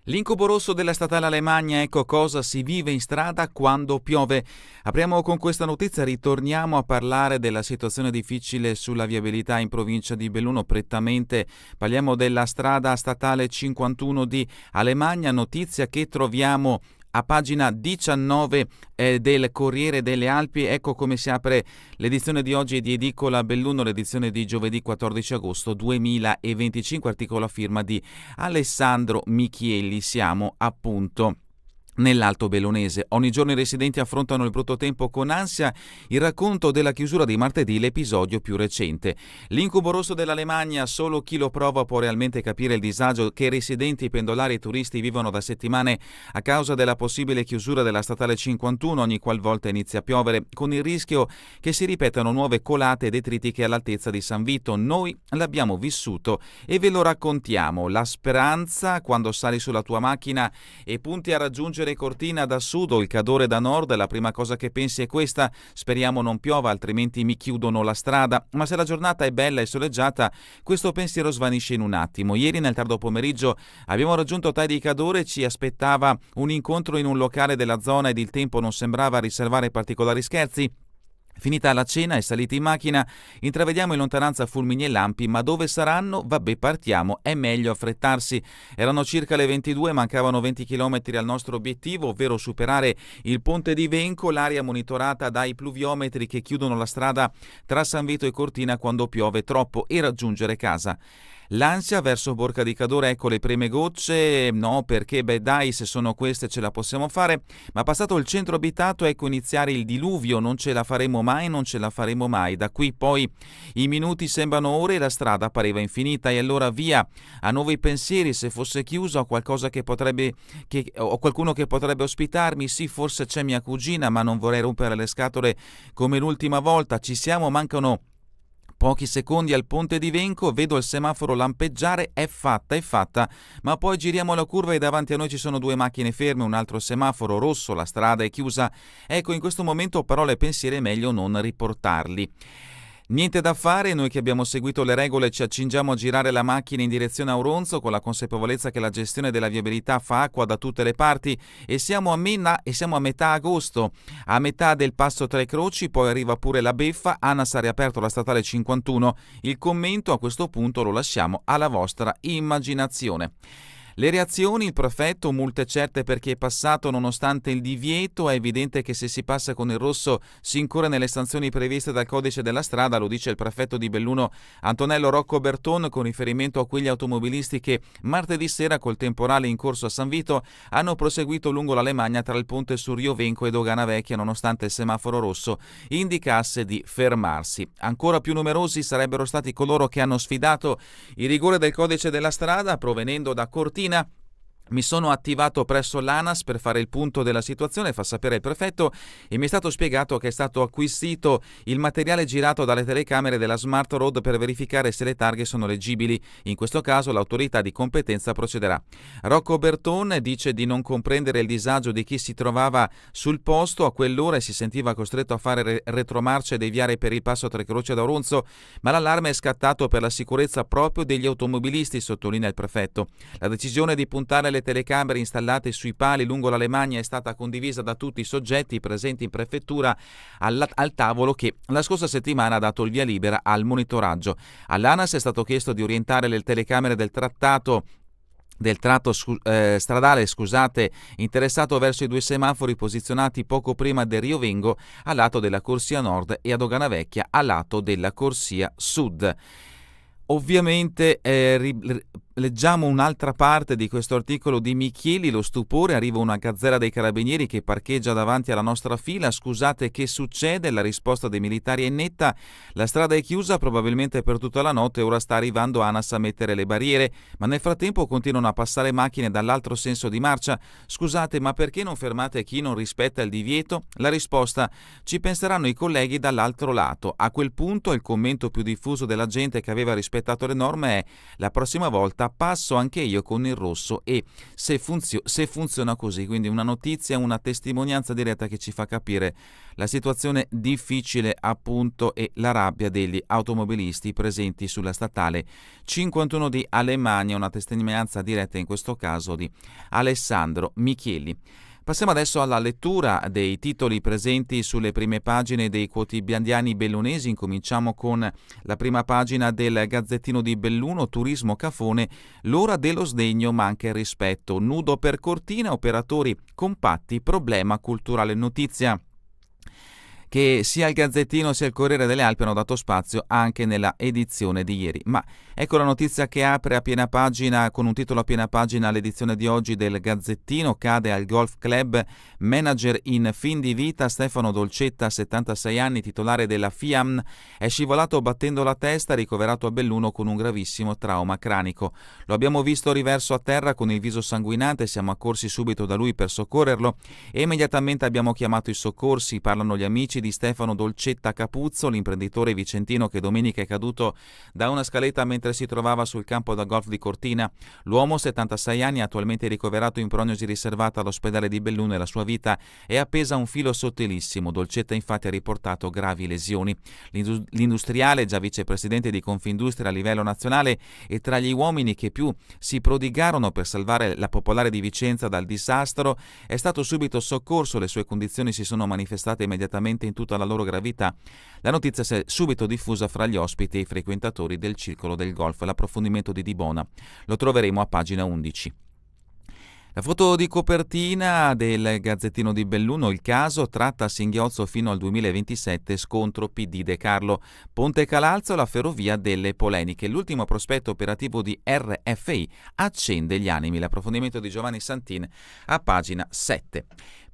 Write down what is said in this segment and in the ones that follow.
L'incubo rosso della statale Alemagna, ecco cosa si vive in strada quando piove. Apriamo con questa notizia, ritorniamo a parlare della situazione difficile sulla viabilità in provincia di Belluno, prettamente parliamo della strada statale 51 di Alemagna, notizia che troviamo a pagina 19 del Corriere delle Alpi. Ecco come si apre l'edizione di oggi di Edicola Belluno, l'edizione di giovedì 14 agosto 2025, articolo a firma di Alessandro Michielli. Siamo appunto nell'Alto Bellunese. Ogni giorno i residenti affrontano il brutto tempo con ansia. Il racconto della chiusura di martedì, l'episodio più recente. L'incubo rosso dell'Alemagna, solo chi lo prova può realmente capire il disagio che residenti, pendolari e turisti vivono da settimane a causa della possibile chiusura della statale 51 ogni qualvolta inizia a piovere, con il rischio che si ripetano nuove colate detritiche all'altezza di San Vito. Noi l'abbiamo vissuto e ve lo raccontiamo. La speranza quando sali sulla tua macchina e punti a raggiungere Cortina da sud o il Cadore da nord, la prima cosa che pensi è questa: speriamo non piova, altrimenti mi chiudono la strada. Ma se la giornata è bella e soleggiata, questo pensiero svanisce in un attimo. Ieri nel tardo pomeriggio abbiamo raggiunto Tai di Cadore, ci aspettava un incontro in un locale della zona ed il tempo non sembrava riservare particolari scherzi. Finita la cena e saliti in macchina, intravediamo in lontananza fulmini e lampi, ma dove saranno? Vabbè, partiamo, è meglio affrettarsi. Erano circa le 22, mancavano 20 km al nostro obiettivo, ovvero superare il ponte di Venco, l'area monitorata dai pluviometri che chiudono la strada tra San Vito e Cortina quando piove troppo, e raggiungere casa. L'ansia verso Borca di Cadore, ecco le prime gocce, no perché dai, se sono queste ce la possiamo fare, ma passato il centro abitato ecco iniziare il diluvio, non ce la faremo mai, da qui poi i minuti sembrano ore e la strada pareva infinita, e allora via a nuovi pensieri: se fosse chiusa o qualcosa o qualcuno che potrebbe ospitarmi, sì forse c'è mia cugina, ma non vorrei rompere le scatole come l'ultima volta. Ci siamo, mancano pochi secondi al ponte di Venco, vedo il semaforo lampeggiare, è fatta, ma poi giriamo la curva e davanti a noi ci sono due macchine ferme, un altro semaforo rosso, la strada è chiusa. Ecco, in questo momento parole e pensieri è meglio non riportarli. Niente da fare, noi che abbiamo seguito le regole ci accingiamo a girare la macchina in direzione Auronzo con la consapevolezza che la gestione della viabilità fa acqua da tutte le parti, e siamo a metà agosto, a metà del passo Tre Croci, poi arriva pure la beffa. ANAS ha riaperto la statale 51, il commento a questo punto lo lasciamo alla vostra immaginazione. Le reazioni: il prefetto, multe certe per chi è passato nonostante il divieto. È evidente che se si passa con il rosso si incorre nelle sanzioni previste dal codice della strada, lo dice il prefetto di Belluno Antonello Rocco Berton, con riferimento a quegli automobilisti che martedì sera col temporale in corso a San Vito hanno proseguito lungo l'Alemagna tra il ponte su Rio Venco e Dogana Vecchia nonostante il semaforo rosso indicasse di fermarsi. Ancora più numerosi sarebbero stati coloro che hanno sfidato il rigore del codice della strada provenendo da Cortina. Mi sono attivato presso l'ANAS per fare il punto della situazione, fa sapere il prefetto, e mi è stato spiegato che è stato acquisito il materiale girato dalle telecamere della Smart Road per verificare se le targhe sono leggibili. In questo caso l'autorità di competenza procederà. Rocco Berton dice di non comprendere il disagio di chi si trovava sul posto a quell'ora e si sentiva costretto a fare retromarcia e deviare per il passo Tre Croci ad Auronzo, ma l'allarme è scattato per la sicurezza proprio degli automobilisti, sottolinea il prefetto. La decisione di puntare le telecamere installate sui pali lungo l'Alemagna è stata condivisa da tutti i soggetti presenti in prefettura al tavolo che la scorsa settimana ha dato il via libera al monitoraggio. All'ANAS è stato chiesto di orientare le telecamere del tratto stradale interessato verso i due semafori posizionati poco prima del Rio Vengo a lato della corsia nord e a Dogana Vecchia a lato della corsia sud. Ovviamente leggiamo un'altra parte di questo articolo di Michieli: lo stupore, arriva una gazzella dei carabinieri che parcheggia davanti alla nostra fila, scusate che succede? La risposta dei militari è netta: la strada è chiusa probabilmente per tutta la notte, ora sta arrivando ANAS a mettere le barriere, ma nel frattempo continuano a passare macchine dall'altro senso di marcia, scusate ma perché non fermate chi non rispetta il divieto? La risposta: ci penseranno i colleghi dall'altro lato. A quel punto il commento più diffuso della gente che aveva rispettato le norme è: la prossima volta passo anche io con il rosso e se funziona così. Quindi una notizia, una testimonianza diretta che ci fa capire la situazione difficile appunto e la rabbia degli automobilisti presenti sulla statale 51 di Alemannia, una testimonianza diretta in questo caso di Alessandro Michieli. Passiamo adesso alla lettura dei titoli presenti sulle prime pagine dei quotidiani bellunesi. Incominciamo con la prima pagina del Gazzettino di Belluno: turismo cafone, l'ora dello sdegno manca il rispetto, nudo per Cortina, operatori compatti, problema culturale. Notizia che sia il Gazzettino sia il Corriere delle Alpi hanno dato spazio anche nella edizione di ieri. Ma ecco la notizia che apre a piena pagina, con un titolo a piena pagina, l'edizione di oggi del Gazzettino: cade al Golf Club, manager in fin di vita. Stefano Dolcetta, 76 anni, titolare della FIAM, è scivolato battendo la testa, ricoverato a Belluno con un gravissimo trauma cranico. Lo abbiamo visto riverso a terra con il viso sanguinante, siamo accorsi subito da lui per soccorrerlo e immediatamente abbiamo chiamato i soccorsi. Parlano gli amici di Stefano Dolcetta Capuzzo, l'imprenditore vicentino che domenica è caduto da una scaletta mentre si trovava sul campo da golf di Cortina. L'uomo, 76 anni, attualmente ricoverato in prognosi riservata all'ospedale di Belluno, e la sua vita è appesa a un filo sottilissimo. Dolcetta infatti ha riportato gravi lesioni. L'industriale, già vicepresidente di Confindustria a livello nazionale e tra gli uomini che più si prodigarono per salvare la Popolare di Vicenza dal disastro, è stato subito soccorso. Le sue condizioni si sono manifestate immediatamente in tutta la loro gravità. La notizia si è subito diffusa fra gli ospiti e i frequentatori del circolo del golf. L'approfondimento di Dibona lo troveremo a pagina 11. La foto di copertina del Gazzettino di Belluno: il caso tratta a singhiozzo fino al 2027, scontro PD De Carlo, Ponte Calalzo, la ferrovia delle polemiche. L'ultimo prospetto operativo di RFI accende gli animi. L'approfondimento di Giovanni Santin a pagina 7.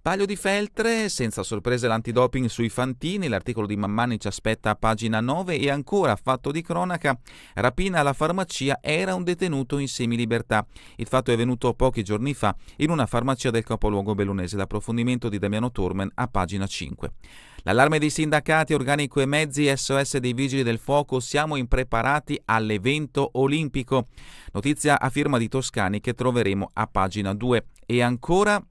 Paio di feltre, senza sorprese l'antidoping sui fantini, l'articolo di Mammani ci aspetta a pagina 9. E ancora, fatto di cronaca, rapina alla farmacia, era un detenuto in semilibertà. Il fatto è avvenuto pochi giorni fa in una farmacia del capoluogo bellunese. L'approfondimento di Damiano Tormen a pagina 5. L'allarme dei sindacati, organico e mezzi, SOS dei Vigili del Fuoco, siamo impreparati all'evento olimpico. Notizia a firma di Toscani che troveremo a pagina 2. E ancora,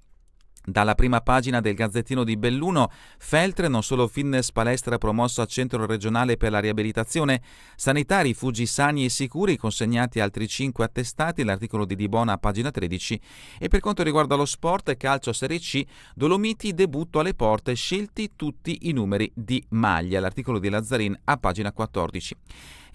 dalla prima pagina del Gazzettino di Belluno: Feltre, non solo fitness palestra promossa a centro regionale per la riabilitazione, sanitari, rifugi sani e sicuri, consegnati altri 5 attestati. L'articolo di Dibona a pagina 13. E per quanto riguarda lo sport, calcio Serie C, Dolomiti, debutto alle porte, scelti tutti i numeri di maglia. L'articolo di Lazzarin a pagina 14.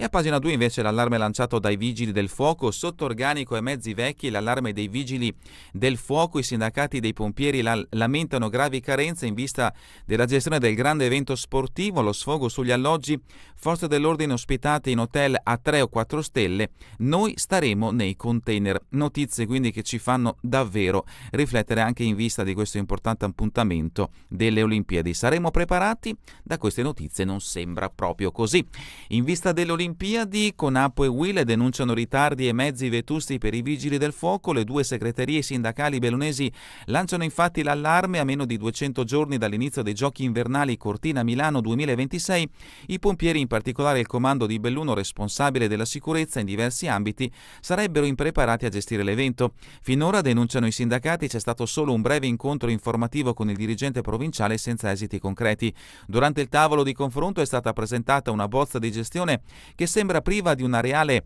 E a pagina 2 invece l'allarme lanciato dai Vigili del Fuoco: sotto organico e mezzi vecchi, l'allarme dei Vigili del Fuoco. I sindacati dei pompieri lamentano gravi carenze in vista della gestione del grande evento sportivo. Lo sfogo sugli alloggi, forze dell'ordine ospitate in hotel a 3 o 4 stelle, noi staremo nei container. Notizie quindi che ci fanno davvero riflettere anche in vista di questo importante appuntamento delle Olimpiadi. Saremo preparati? Da queste notizie non sembra proprio così. In vista delle Olimpiadi, Conapo e UIL denunciano ritardi e mezzi vetusti per i Vigili del Fuoco. Le due segreterie sindacali bellunesi lanciano infatti l'allarme. A meno di 200 giorni dall'inizio dei Giochi invernali Cortina-Milano 2026, i pompieri, in particolare il comando di Belluno responsabile della sicurezza in diversi ambiti, sarebbero impreparati a gestire l'evento. Finora, denunciano i sindacati, c'è stato solo un breve incontro informativo con il dirigente provinciale senza esiti concreti. Durante il tavolo di confronto è stata presentata una bozza di gestione che sembra priva di una reale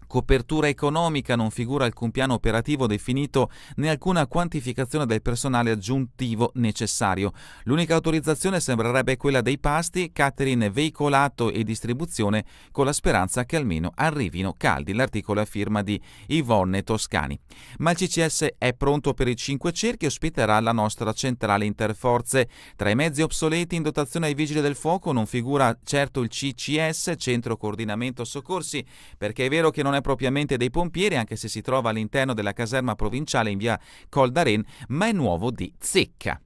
copertura economica, non figura alcun piano operativo definito né alcuna quantificazione del personale aggiuntivo necessario. L'unica autorizzazione sembrerebbe quella dei pasti, catering, veicolato e distribuzione, con la speranza che almeno arrivino caldi. L'articolo è a firma di Yvonne Toscani. Ma il CCS è pronto per i 5 cerchi e ospiterà la nostra centrale interforze. Tra i mezzi obsoleti in dotazione ai Vigili del Fuoco non figura certo il CCS, Centro Coordinamento Soccorsi, perché è vero che non è propriamente dei pompieri, anche se si trova all'interno della caserma provinciale in via Col d'Aren, ma è nuovo di zecca.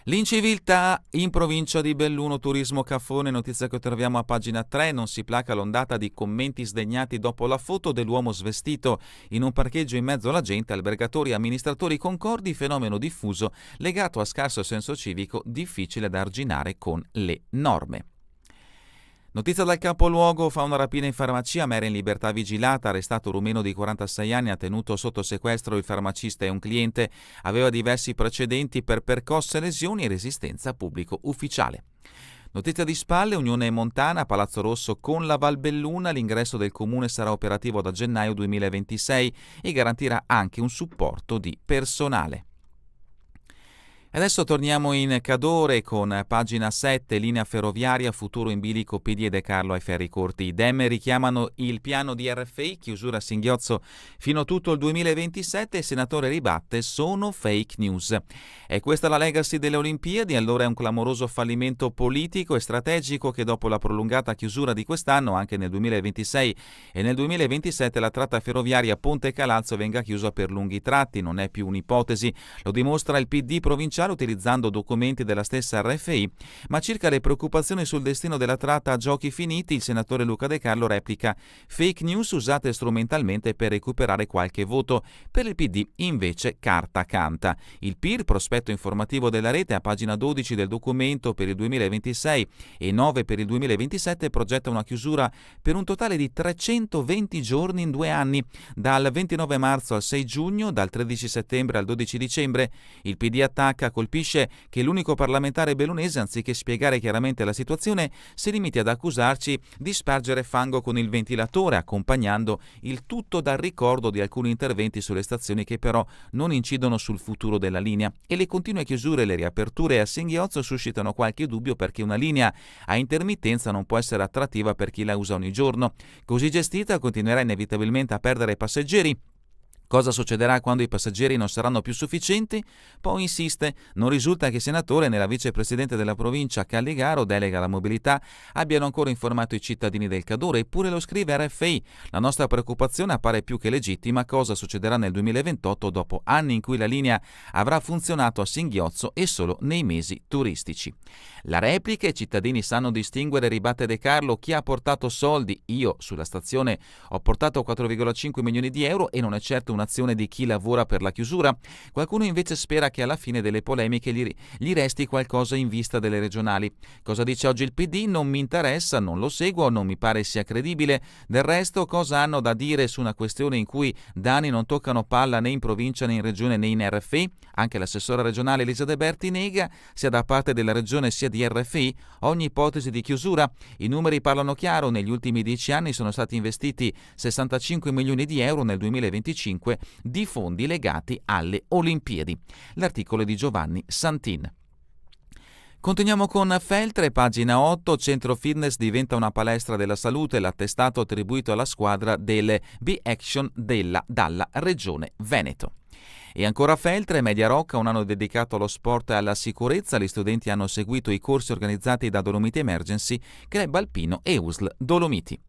L'inciviltà in provincia di Belluno, turismo cafone, notizia che troviamo a pagina 3. Non si placa l'ondata di commenti sdegnati dopo la foto dell'uomo svestito in un parcheggio in mezzo alla gente, albergatori e amministratori concordi, fenomeno diffuso legato a scarso senso civico, difficile da arginare con le norme. Notizia dal capoluogo, fa una rapina in farmacia, ma era in libertà vigilata, arrestato un rumeno di 46 anni, ha tenuto sotto sequestro il farmacista e un cliente, aveva diversi precedenti per percosse, lesioni e resistenza a pubblico ufficiale. Notizia di spalle, Unione Montana, Palazzo Rosso con la Valbelluna, l'ingresso del comune sarà operativo da gennaio 2026 e garantirà anche un supporto di personale. Adesso torniamo in Cadore con pagina 7, linea ferroviaria, futuro in bilico PD e De Carlo ai ferri corti. I Dem richiamano il piano di RFI, chiusura a singhiozzo fino a tutto il 2027 e il senatore ribatte sono fake news. È questa la legacy delle Olimpiadi? Allora è un clamoroso fallimento politico e strategico che dopo la prolungata chiusura di quest'anno, anche nel 2026 e nel 2027 la tratta ferroviaria Ponte Calazzo venga chiusa per lunghi tratti. Non è più un'ipotesi, lo dimostra il PD provinciale utilizzando documenti della stessa RFI, ma circa le preoccupazioni sul destino della tratta a giochi finiti il senatore Luca De Carlo replica: fake news usate strumentalmente per recuperare qualche voto. Per il PD invece carta canta. Il PIR, prospetto informativo della rete, a pagina 12 del documento per il 2026 e 9 per il 2027 progetta una chiusura per un totale di 320 giorni in 2 anni, dal 29 marzo al 6 giugno, dal 13 settembre al 12 dicembre. Il PD attacca, colpisce che l'unico parlamentare bellunese, anziché spiegare chiaramente la situazione, si limiti ad accusarci di spargere fango con il ventilatore, accompagnando il tutto dal ricordo di alcuni interventi sulle stazioni che però non incidono sul futuro della linea. E le continue chiusure e le riaperture a singhiozzo suscitano qualche dubbio perché una linea a intermittenza non può essere attrattiva per chi la usa ogni giorno. Così gestita continuerà inevitabilmente a perdere passeggeri. Cosa succederà quando i passeggeri non saranno più sufficienti? Poi insiste, non risulta che il senatore né la vicepresidente della provincia Calligaro, delega alla mobilità, abbiano ancora informato i cittadini del Cadore, eppure lo scrive RFI. La nostra preoccupazione appare più che legittima. Cosa succederà nel 2028 dopo anni in cui la linea avrà funzionato a singhiozzo e solo nei mesi turistici? La replica: i cittadini sanno distinguere, ribatte De Carlo, chi ha portato soldi. Io sulla stazione ho portato 4,5 milioni di euro e non è certo un'azione di chi lavora per la chiusura. Qualcuno invece spera che alla fine delle polemiche gli resti qualcosa in vista delle regionali. Cosa dice oggi il PD? Non mi interessa, non lo seguo, non mi pare sia credibile. Del resto, cosa hanno da dire su una questione in cui da anni non toccano palla né in provincia né in regione né in RFI? Anche l'assessora regionale Elisa De Berti nega, sia da parte della regione sia di RFI, ogni ipotesi di chiusura. I numeri parlano chiaro: negli ultimi 10 anni sono stati investiti 65 milioni di euro nel 2025 di fondi legati alle Olimpiadi. L'articolo è di Giovanni Santin. Continuiamo con Feltre, pagina 8, centro fitness diventa una palestra della salute, l'attestato attribuito alla squadra delle B-Action dalla Regione Veneto. E ancora Feltre, Media Rocca, un anno dedicato allo sport e alla sicurezza. Gli studenti hanno seguito i corsi organizzati da Dolomiti Emergency, Club Alpino e USL Dolomiti.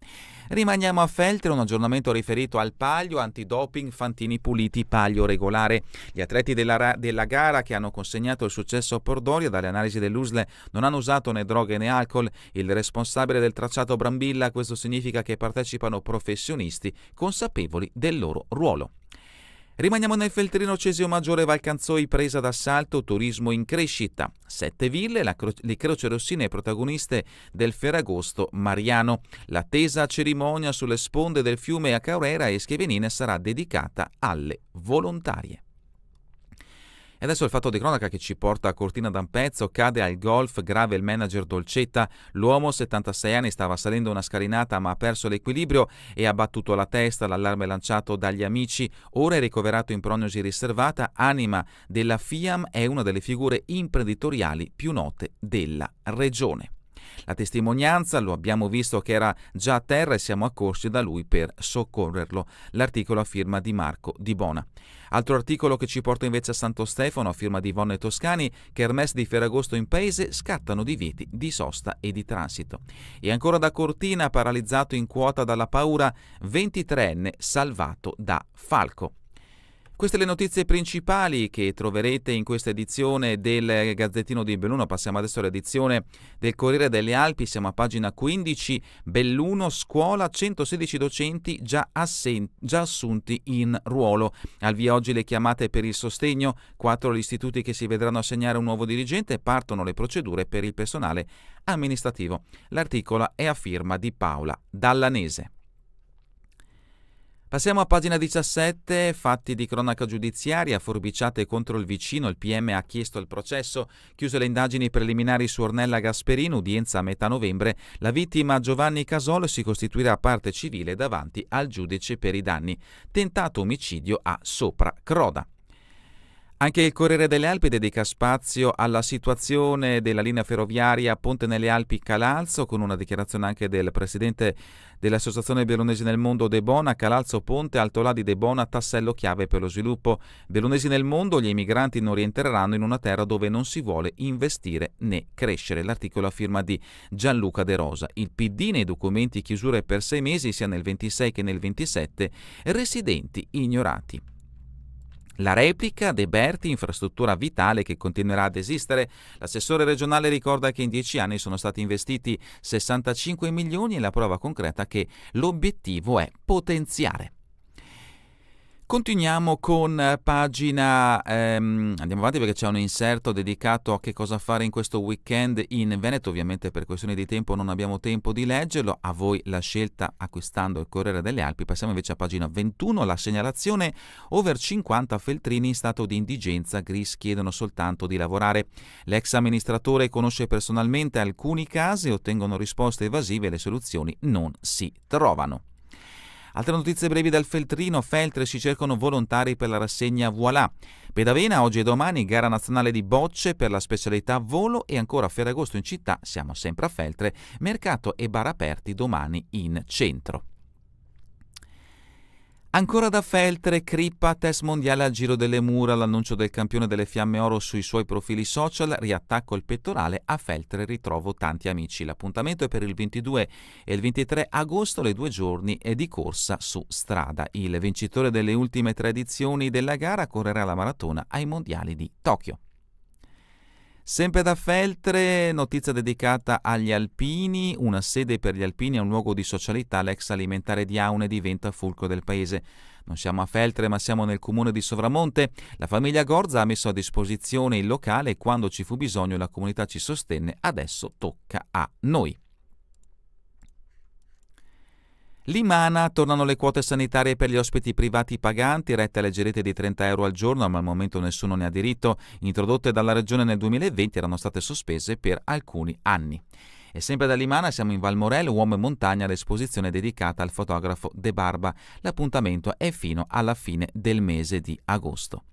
Rimaniamo a Feltre, un aggiornamento riferito al palio antidoping Fantini Puliti, palio regolare. Gli atleti della gara che hanno consegnato il successo a Pordoria dalle analisi dell'USL non hanno usato né droghe né alcol. Il responsabile del tracciato Brambilla: questo significa che partecipano professionisti consapevoli del loro ruolo. Rimaniamo nel Feltrino. Cesio Maggiore Valcanzoi, presa d'assalto, turismo in crescita. 7 ville, le crocerossine protagoniste del Ferragosto mariano. L'attesa cerimonia sulle sponde del fiume a Caurera e Schevenina sarà dedicata alle volontarie. E adesso il fatto di cronaca che ci porta a Cortina d'Ampezzo: cade al golf, grave il manager Dolcetta. L'uomo, 76 anni, stava salendo una scalinata ma ha perso l'equilibrio e ha battuto la testa. L'allarme lanciato dagli amici, ora è ricoverato in prognosi riservata. Anima della FIAM, è una delle figure imprenditoriali più note della regione. La testimonianza: lo abbiamo visto che era già a terra e siamo accorsi da lui per soccorrerlo. L'articolo a firma di Marco Di Bona. Altro articolo che ci porta invece a Santo Stefano, a firma di Vonne Toscani: che Hermès di Ferragosto in paese, scattano divieti di sosta e di transito. E ancora da Cortina, paralizzato in quota dalla paura, 23enne salvato da falco. Queste le notizie principali che troverete in questa edizione del Gazzettino di Belluno. Passiamo adesso all'edizione del Corriere delle Alpi, siamo a pagina 15. Belluno, scuola, 116 docenti già assunti in ruolo. Al via oggi le chiamate per il sostegno, 4 gli istituti che si vedranno assegnare un nuovo dirigente, partono le procedure per il personale amministrativo. L'articolo è a firma di Paola Dallanese. Passiamo a pagina 17, fatti di cronaca giudiziaria, forbiciate contro il vicino, il PM ha chiesto il processo, chiuse le indagini preliminari su Ornella Gasperini, udienza a metà novembre, la vittima Giovanni Casolo si costituirà parte civile davanti al giudice per i danni, tentato omicidio a Sopra Croda. Anche il Corriere delle Alpi dedica spazio alla situazione della linea ferroviaria Ponte nelle Alpi Calalzo, con una dichiarazione anche del presidente dell'Associazione Bellunesi nel Mondo De Bona. Calalzo Ponte, Altolà di De Bona, tassello chiave per lo sviluppo. Bellunesi nel mondo, gli emigranti non rientreranno in una terra dove non si vuole investire né crescere. L'articolo a firma di Gianluca De Rosa. Il PD nei documenti chiusure per 6 mesi, sia nel 26 che nel 27, residenti ignorati. La replica De Berti, infrastruttura vitale che continuerà ad esistere. L'assessore regionale ricorda che in 10 anni sono stati investiti 65 milioni e la prova concreta che l'obiettivo è potenziare. Continuiamo con pagina, andiamo avanti perché c'è un inserto dedicato a che cosa fare in questo weekend in Veneto. Ovviamente per questioni di tempo non abbiamo tempo di leggerlo, a voi la scelta acquistando il Corriere delle Alpi. Passiamo invece a pagina 21, la segnalazione: over 50 feltrini in stato di indigenza, Gris chiedono soltanto di lavorare. L'ex amministratore conosce personalmente alcuni casi, ottengono risposte evasive e le soluzioni non si trovano. Altre notizie brevi dal Feltrino: Feltre, si cercano volontari per la rassegna Voilà. Pedavena, oggi e domani, gara nazionale di bocce per la specialità volo, e ancora Ferragosto in città, siamo sempre a Feltre, mercato e bar aperti domani in centro. Ancora da Feltre, Crippa, test mondiale al Giro delle Mura, l'annuncio del campione delle Fiamme Oro sui suoi profili social, riattacco il pettorale, a Feltre ritrovo tanti amici. L'appuntamento è per il 22 e il 23 agosto, le 2 giorni di corsa su strada. Il vincitore delle ultime 3 edizioni della gara correrà la maratona ai mondiali di Tokyo. Sempre da Feltre, notizia dedicata agli alpini, una sede per gli alpini è un luogo di socialità, l'ex alimentare di Aune diventa fulcro del paese. Non siamo a Feltre ma siamo nel comune di Sovramonte, la famiglia Gorza ha messo a disposizione il locale e quando ci fu bisogno la comunità ci sostenne, adesso tocca a noi. Limana, tornano le quote sanitarie per gli ospiti privati paganti, rette alleggerite di 30 euro al giorno, ma al momento nessuno ne ha diritto. Introdotte dalla Regione nel 2020, erano state sospese per alcuni anni. E sempre da Limana siamo in Valmorel, Uomo e Montagna, l'esposizione dedicata al fotografo De Barba. L'appuntamento è fino alla fine del mese di agosto.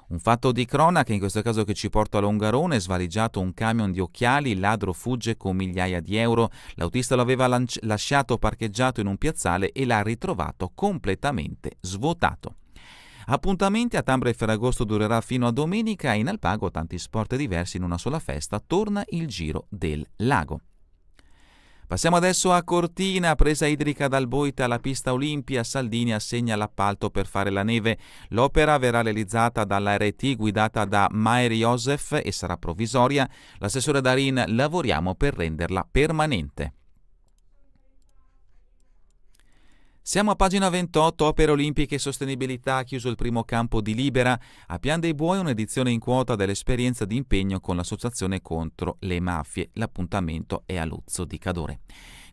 Un fatto di cronaca, in questo caso che ci porta a Longarone, svaligiato un camion di occhiali, il ladro fugge con migliaia di euro, l'autista lo aveva lasciato parcheggiato in un piazzale e l'ha ritrovato completamente svuotato. Appuntamenti a Tambra e Ferragosto durerà fino a domenica e in Alpago tanti sport diversi in una sola festa, torna il Giro del Lago. Passiamo adesso a Cortina, presa idrica dal Boita alla pista Olimpia, Saldini assegna l'appalto per fare la neve. L'opera verrà realizzata dalla RT guidata da Maer Josef e sarà provvisoria. L'assessore Darin: lavoriamo per renderla permanente. Siamo a pagina 28, opere olimpiche e sostenibilità, ha chiuso il primo campo di Libera. A Pian dei Buoi un'edizione in quota dell'esperienza di impegno con l'associazione contro le mafie. L'appuntamento è a Luzzo di Cadore.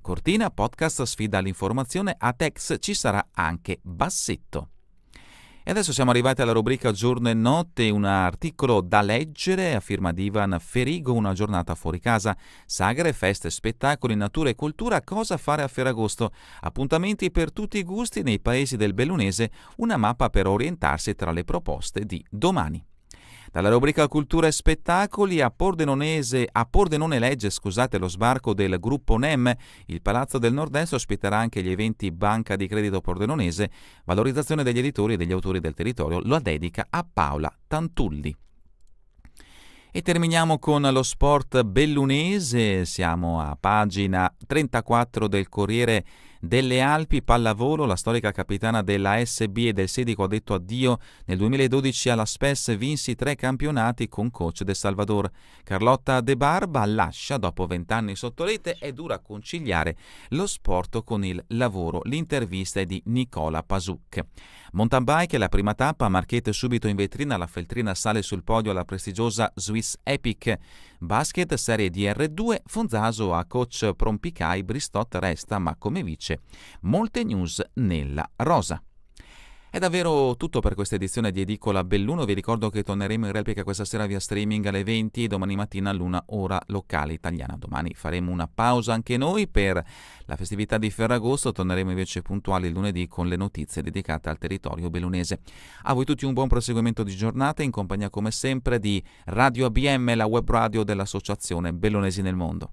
Cortina, podcast sfida all'informazione, a Tex ci sarà anche Bassetto. E adesso siamo arrivati alla rubrica Giorno e Notte, un articolo da leggere a firma di Ivan Ferigo, una giornata fuori casa, sagre, feste, spettacoli, natura e cultura, cosa fare a Ferragosto, appuntamenti per tutti i gusti nei paesi del Bellunese, una mappa per orientarsi tra le proposte di domani. Dalla rubrica Cultura e Spettacoli, a Pordenone legge lo sbarco del gruppo NEM. Il Palazzo del Nord-Est ospiterà anche gli eventi Banca di Credito Pordenonese, valorizzazione degli editori e degli autori del territorio, lo dedica a Paola Tantulli. E terminiamo con lo sport bellunese, siamo a pagina 34 del Corriere Delle Alpi, pallavolo, la storica capitana della SB e del Sedico ha detto addio nel 2012 alla SPES, vinsi 3 campionati con coach De Salvador. Carlotta De Barba lascia dopo 20 anni sotto rete, è dura conciliare lo sport con il lavoro. L'intervista è di Nicola Pasuc. Mountain bike, la prima tappa, Marchette subito in vetrina, la Feltrina sale sul podio alla prestigiosa Swiss Epic. Basket, serie DR2, Fonzaso a coach Prompicai, Bristot resta ma come vice. Molte news nella rosa. È davvero tutto per questa edizione di Edicola Belluno. Vi ricordo che torneremo in replica questa sera via streaming alle 20 e domani mattina all'1 ora locale italiana. Domani faremo una pausa anche noi per la festività di Ferragosto. Torneremo invece puntuali il lunedì con le notizie dedicate al territorio bellunese. A voi tutti un buon proseguimento di giornata in compagnia come sempre di Radio ABM, la web radio dell'Associazione Bellunesi nel Mondo.